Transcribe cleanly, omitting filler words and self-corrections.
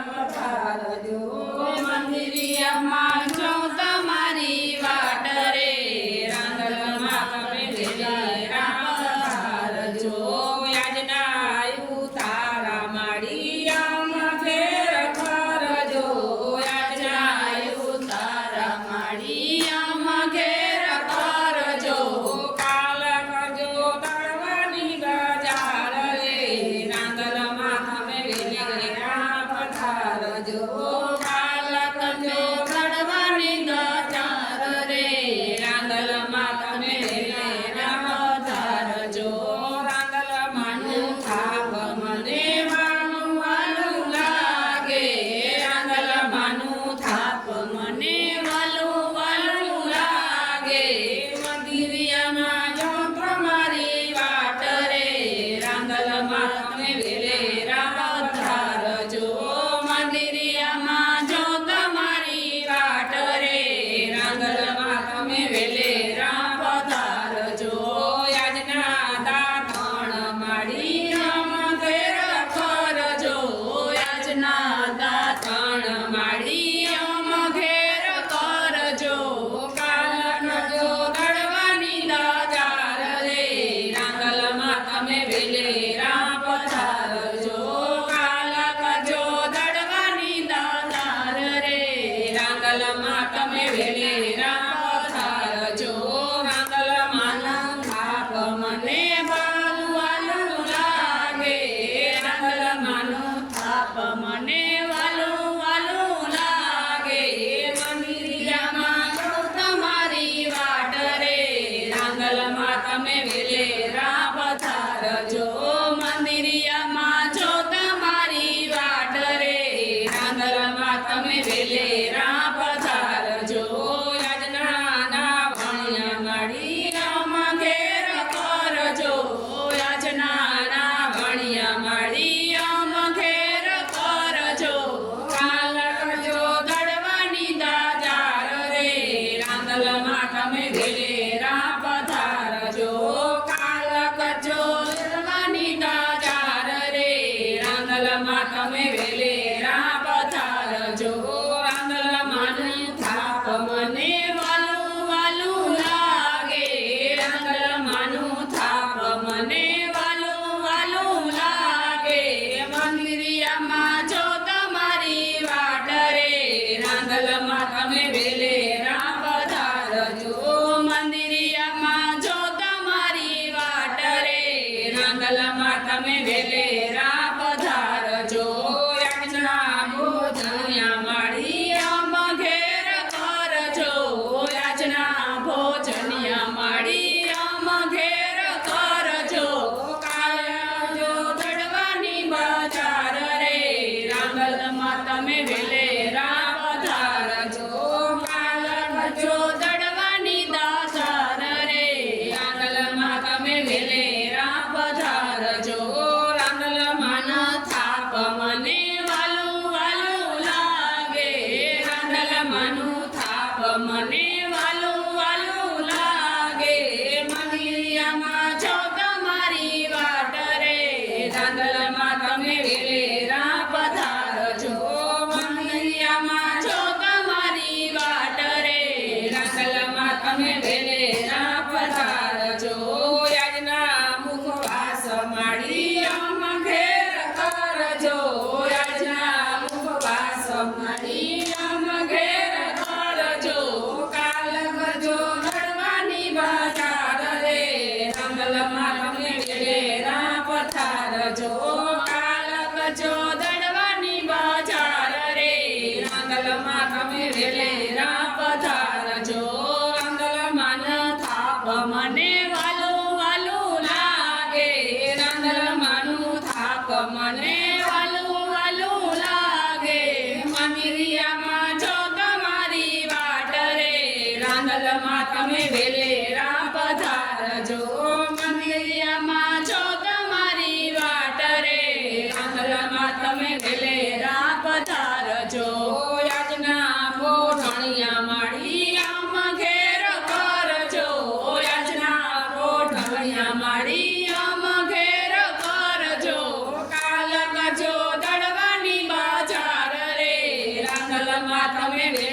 પધારજો મંદિરિયામાં જો તમારી વાટ રે રાંદલમાં તમે વેલેરા પધારજો આજના ઉતારા માળિયામાં ફેર કરજો આજના ઉતારા માળિયામાં ઘેર કરજો કાલ કરજો તળવાની ગજાર રે રાંદલમાં તમે વેલેરા પધારજો કાલ કરજો તળવાની ગજાર રે રાંદલમાં તમે વેલેરા પધારજો રાંદલમાંનું થાપ મને વાલું વાલું લાગે રાંદલમાંનું થાપ મને વાલું વાલું લાગે મંદિરિયામાં જો તમારી વાટ રે રાંદલમાં તમે વેલેરા પધારજો મંદિરિયામાં જો તમારી વાટ રે રાંદલમાં તમે વેલેરા પધારજો આજના દાતણ માળિયામાં ઘેર કરજો આજના દાતણ માળિયામાં ઘેર કરજો કાલ કરજો દળવાની દાજાર રે રાંદલમાં તમે વેલેરા પધારજો કાલ કરજો દળવાની દાજાર રે રાંદલમાં તમે વેલેરા પધારજો રાંદલમાંનું થાપ મને વાલું વાલું લાગે રાંદલમાંનું થાપ મને વાલું વાલું લાગે મંદિરિયામાં જો તમારી વાટ રે રાંદલમાં તમે વેલેરા પધારજો મંદિરિયામાં જો તમારી વાટ રે રાંદલમાં તમે વેલેરા પધારજો આજના નાવણિયા માળિયામાં ઘેર કરજો આજના નાવણિયા માળિયામાં ઘેર કરજો કાલ કરજો દળવાની દાજાર રે રાંદલમાં તમે વેલેરા પધારજો કાલ કરજો દળવાની દાજાર રે રાંદલમાં તમે વેલેરા પધારજો રાંદલમાંનું થાપ મને વાલું વાલું લાગે રાંદલમાંનું થાપ મને વાલું વાલું લાગે મંદિરિયામાં જો તમારી વાટ રે રાંદલમાં તમે વેલેરા પધારજો મંદિરિયામાં જો તમારી વાટ રે રાંદલમાં તમે વેલેરા પધારજો આજના ભોજનિયા માળી માં તમે